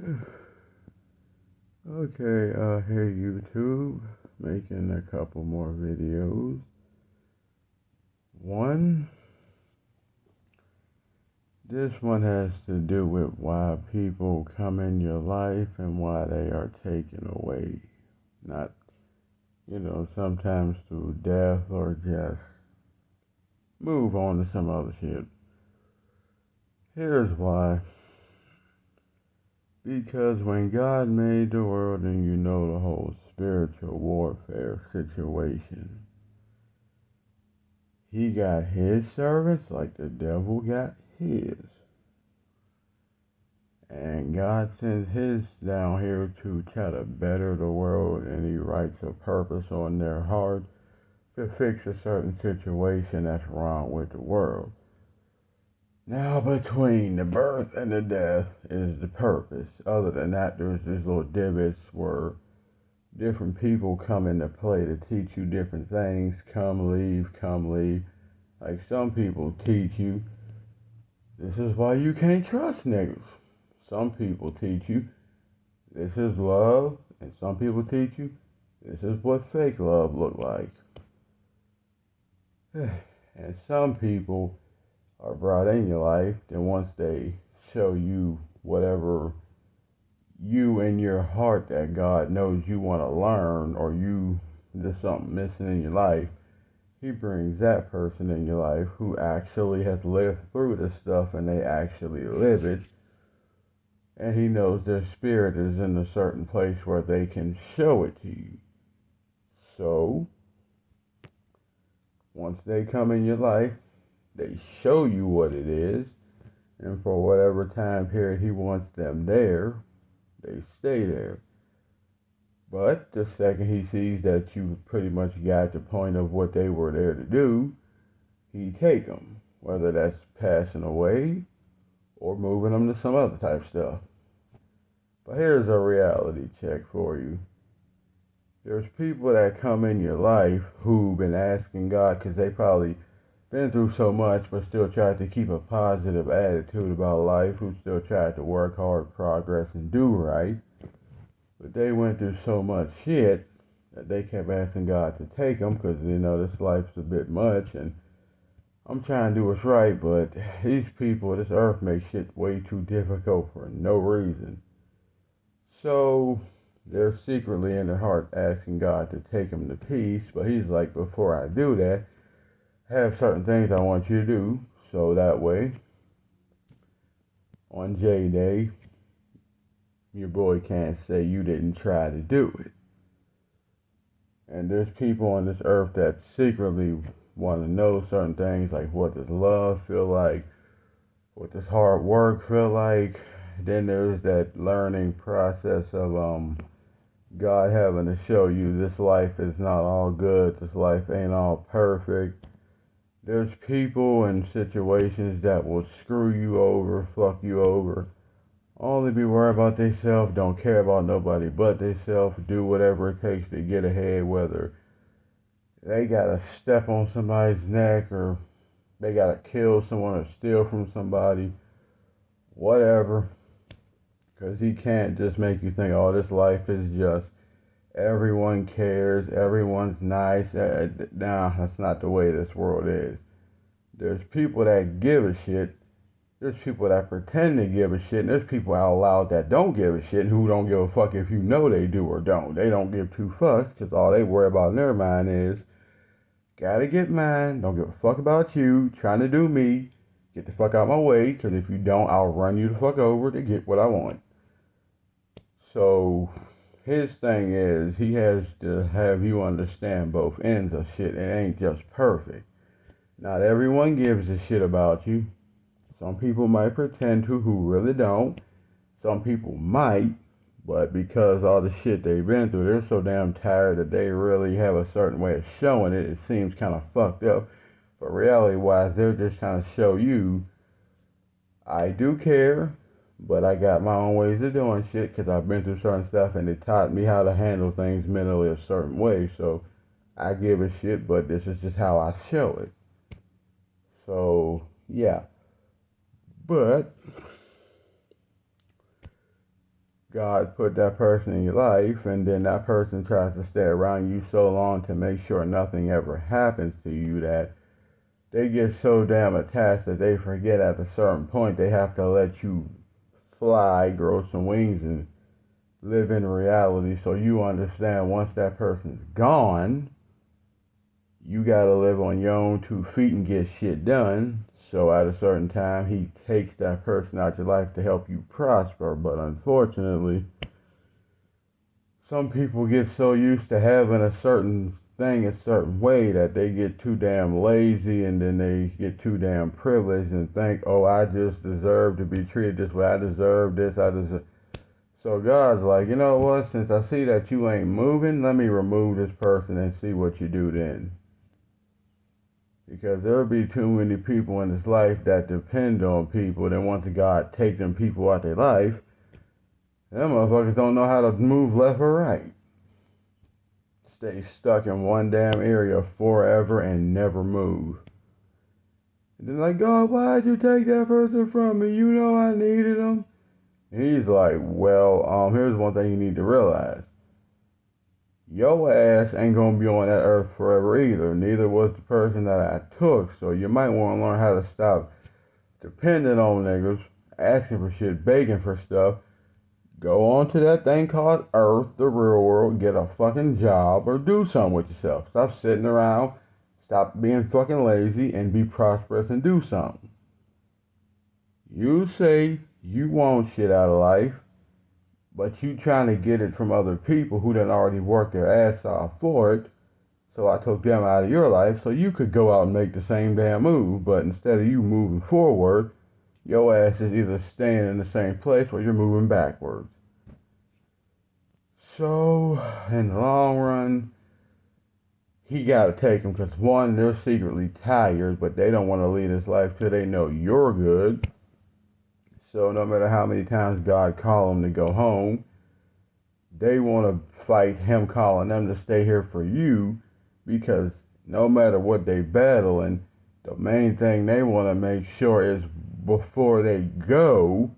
Okay, here YouTube, making a couple more videos. One, this one has to do with why people come in your life and why they are taken away. Not, sometimes through death or just move on to some other shit. Here's why. Because when God made the world and the whole spiritual warfare situation, He got His servants like the devil got his. And God sends His down here to try to better the world, and He writes a purpose on their heart to fix a certain situation that's wrong with the world. Now, between the birth and the death is the purpose. Other than that, there's these little divots where different people come into play to teach you different things. Come, leave, come, leave. Like some people teach you, this is why you can't trust niggas. Some people teach you, this is love. And some people teach you, this is what fake love look like. And some people are brought in your life, then once they show you whatever you in your heart that God knows you want to learn, or there's something missing in your life, He brings that person in your life who actually has lived through this stuff and they actually live it. And He knows their spirit is in a certain place where they can show it to you. So, once they come in your life, they show you what it is, and for whatever time period He wants them there, they stay there. But the second He sees that you pretty much got the point of what they were there to do, He take them, whether that's passing away or moving them to some other type stuff. But here's a reality check for you. There's people that come in your life who've been asking God, because they probably been through so much but still tried to keep a positive attitude about life, who still tried to work hard, progress, and do right. But they went through so much shit that they kept asking God to take them, because this life's a bit much and I'm trying to do what's right, but these people, this earth makes shit way too difficult for no reason. So they're secretly in their heart asking God to take them to peace, but He's like, before I do that, I have certain things I want you to do, so that way, on J Day, your boy can't say you didn't try to do it. And there's people on this earth that secretly want to know certain things, like what does love feel like, what does hard work feel like. Then there's that learning process of God having to show you this life is not all good, this life ain't all perfect. There's people and situations that will screw you over, fuck you over, only be worried about themselves, don't care about nobody but themselves, do whatever it takes to get ahead, whether they gotta step on somebody's neck or they gotta kill someone or steal from somebody, whatever. Because He can't just make you think, oh, this life is just everyone cares, everyone's nice. Nah, that's not the way this world is. There's people that give a shit. There's people that pretend to give a shit. And there's people out loud that don't give a shit, who don't give a fuck if you know they do or don't. They don't give two fucks, because all they worry about in their mind is, gotta get mine, don't give a fuck about you, trying to do me, get the fuck out of my way, because if you don't, I'll run you the fuck over to get what I want. So His thing is, He has to have you understand both ends of shit. It ain't just perfect. Not everyone gives a shit about you. Some people might pretend to who really don't. Some people might, but because all the shit they've been through, they're so damn tired that they really have a certain way of showing it. It seems kind of fucked up. But reality-wise, they're just trying to show you, I do care, but I got my own ways of doing shit because I've been through certain stuff and it taught me how to handle things mentally a certain way. So I give a shit, but this is just how I show it. So, yeah. But God put that person in your life, and then that person tries to stay around you so long to make sure nothing ever happens to you that they get so damn attached that they forget at a certain point they have to let you fly, grow some wings, and live in reality so you understand once that person's gone, you gotta live on your own 2 feet and get shit done. So at a certain time, he takes that person out your life to help you prosper. But unfortunately, some people get so used to having a certain thing a certain way that they get too damn lazy, and then they get too damn privileged and think, oh, I just deserve to be treated this way. I deserve this. I deserve. So God's like, you know what? Since I see that you ain't moving, let me remove this person and see what you do then. Because there'll be too many people in this life that depend on people. Then once God take them people out their life, them motherfuckers don't know how to move left or right. Stay stuck in one damn area forever and never move. And they're like, God, why'd you take that person from me? You know I needed them. And he's like, well, here's one thing you need to realize. Your ass ain't gonna be on that earth forever either. Neither was the person that I took. So you might want to learn how to stop depending on niggas, asking for shit, begging for stuff. Go on to that thing called Earth, the real world, get a fucking job or do something with yourself. Stop sitting around, stop being fucking lazy, and be prosperous and do something. You say you want shit out of life, but you trying to get it from other people who done already worked their ass off for it. So I took them out of your life so you could go out and make the same damn move. But instead of you moving forward, your ass is either staying in the same place or you're moving backwards. So, in the long run, he got to take them because, one, they're secretly tired, but they don't want to lead his life till they know you're good. So no matter how many times God call them to go home, they want to fight him calling them to stay here for you, because no matter what they battle, and the main thing they want to make sure is before they go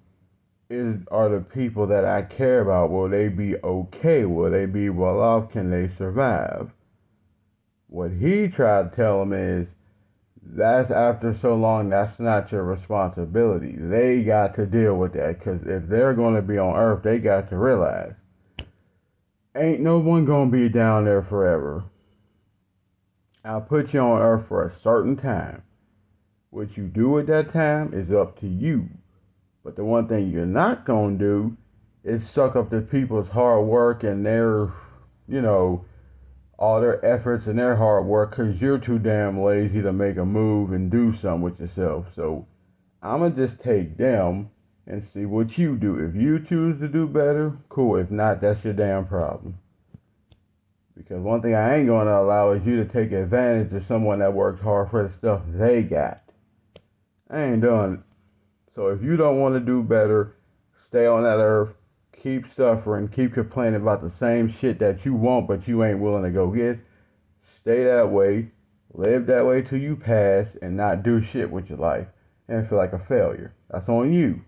are the people that I care about. Will they be okay? Will they be well off? Can they survive? What he tried to tell them is, that's after so long, that's not your responsibility. They got to deal with that, because if they're going to be on Earth, they got to realize, ain't no one going to be down there forever. I'll put you on Earth for a certain time. What you do at that time is up to you. But the one thing you're not going to do is suck up the people's hard work and their, all their efforts and their hard work, because you're too damn lazy to make a move and do something with yourself. So I'm going to just take them and see what you do. If you choose to do better, cool. If not, that's your damn problem. Because one thing I ain't going to allow is you to take advantage of someone that worked hard for the stuff they got. I ain't doing it. So if you don't want to do better, stay on that earth, keep suffering, keep complaining about the same shit that you want but you ain't willing to go get. Stay that way, live that way till you pass, and not do shit with your life and feel like a failure. That's on you.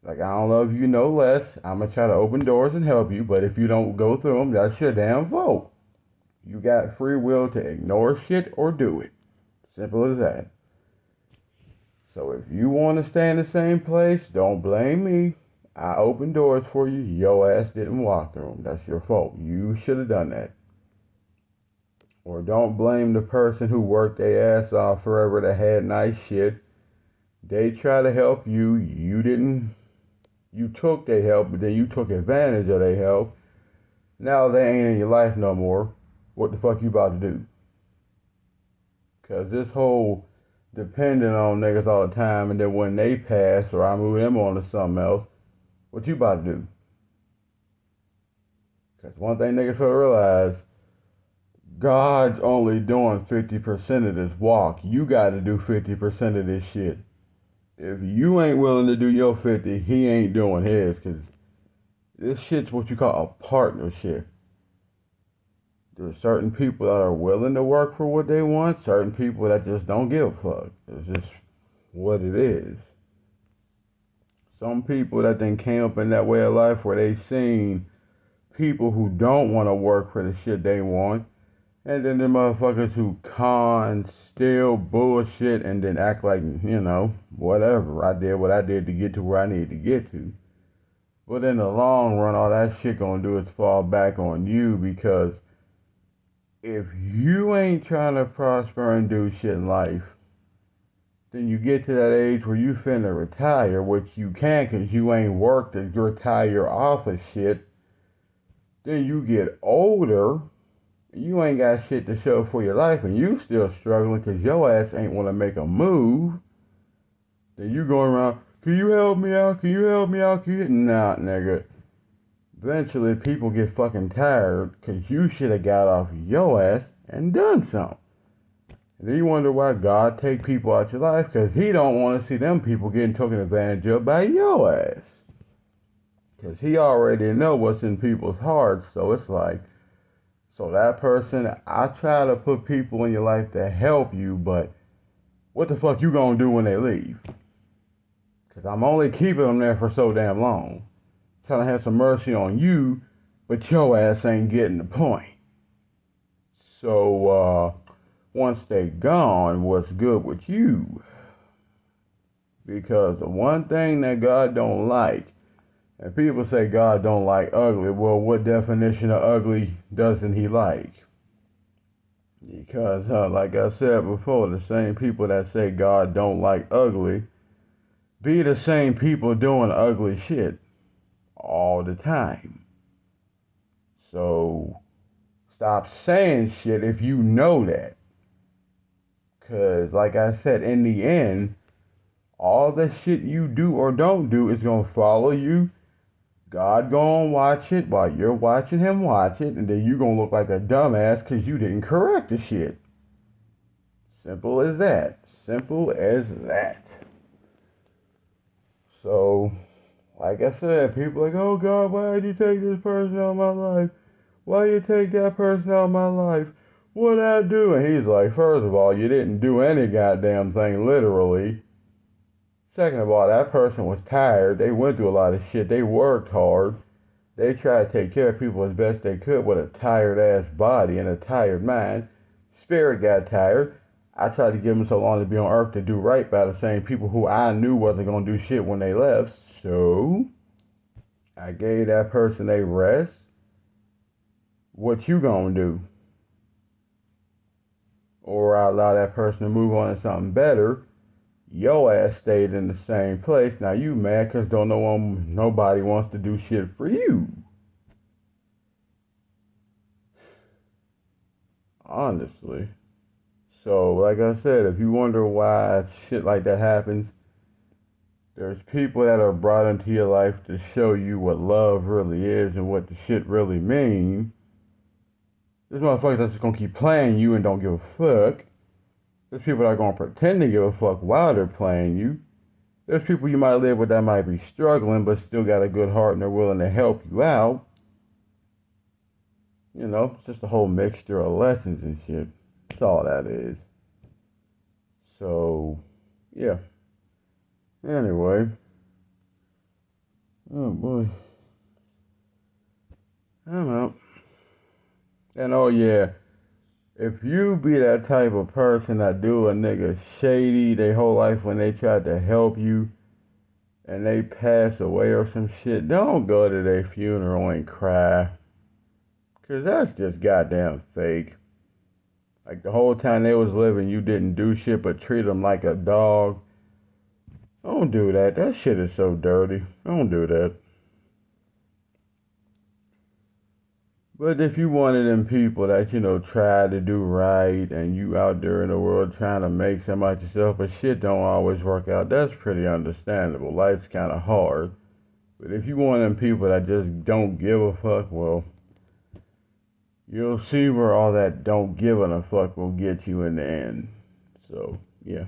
Like, I don't love you no less. I'm going to try to open doors and help you, but if you don't go through them, that's your damn fault. You got free will to ignore shit or do it. Simple as that. So if you want to stay in the same place, don't blame me. I opened doors for you. Your ass didn't walk through them. That's your fault. You should have done that. Or don't blame the person who worked their ass off forever that had nice shit. They try to help you. You didn't. You took their help, but then you took advantage of their help. Now they ain't in your life no more. What the fuck you about to do? Because this whole depending on niggas all the time, and then when they pass or I move them on to something else, what you about to do? Because one thing niggas gotta realize, God's only doing 50% of this walk. You got to do 50% of this shit. If you ain't willing to do your 50, he ain't doing his, because this shit's what you call a partnership. There's certain people that are willing to work for what they want, certain people that just don't give a fuck. It's just what it is. Some people that then came up in that way of life where they seen people who don't want to work for the shit they want, and then the motherfuckers who con, steal, bullshit, and then act like, whatever. I did what I did to get to where I needed to get to. But in the long run, all that shit gonna do is fall back on you, because if you ain't trying to prosper and do shit in life, then you get to that age where you finna retire, which you can't because you ain't worked to retire off of shit. Then you get older, you ain't got shit to show for your life, and you still struggling because your ass ain't want to make a move. Then you going around, can you help me out? Can you help me out? Nah, nigga. Eventually, people get fucking tired because you should have got off your ass and done something. And then you wonder why God take people out your life, because he don't want to see them people getting taken advantage of by your ass. Because he already know what's in people's hearts, so it's like, so that person, I try to put people in your life to help you, but what the fuck you gonna do when they leave? Because I'm only keeping them there for so damn long. Trying to have some mercy on you, but your ass ain't getting the point. So, once they gone, what's good with you? Because the one thing that God don't like, and people say God don't like ugly, well, what definition of ugly doesn't he like? Because, like I said before, the same people that say God don't like ugly be the same people doing ugly shit all the time. So, stop saying shit if you know that. Because, like I said, in the end, all the shit you do or don't do is going to follow you. God going to watch it while you're watching him watch it, and then you're going to look like a dumbass because you didn't correct the shit. Simple as that. Simple as that. So, like I said, people are like, oh God, why did you take this person out of my life? Why you take that person out of my life? What'd I do? And he's like, first of all, you didn't do any goddamn thing, literally. Second of all, that person was tired. They went through a lot of shit. They worked hard. They tried to take care of people as best they could with a tired-ass body and a tired mind. Spirit got tired. I tried to give them so long to be on earth to do right by the same people who I knew wasn't going to do shit when they left. So, I gave that person a rest. What you gonna do? Or I allow that person to move on to something better. Your ass stayed in the same place. Now you mad because nobody wants to do shit for you. Honestly. So, like I said, if you wonder why shit like that happens, there's people that are brought into your life to show you what love really is and what the shit really means. There's motherfuckers that's just gonna keep playing you and don't give a fuck. There's people that are gonna pretend to give a fuck while they're playing you. There's people you might live with that might be struggling but still got a good heart and they're willing to help you out. It's just a whole mixture of lessons and shit. That's all that is. So, yeah. Anyway. Oh boy. I'm out. And oh yeah, if you be that type of person that do a nigga shady their whole life when they tried to help you and they pass away or some shit, don't go to their funeral and cry. Cause that's just goddamn fake. Like the whole time they was living, you didn't do shit but treat them like a dog. Don't do that. That shit is so dirty. Don't do that. But if you one of them people that, try to do right and you out there in the world trying to make something out yourself, but shit don't always work out, that's pretty understandable. Life's kind of hard. But if you one of them people that just don't give a fuck, well, you'll see where all that don't give a fuck will get you in the end. So, yeah.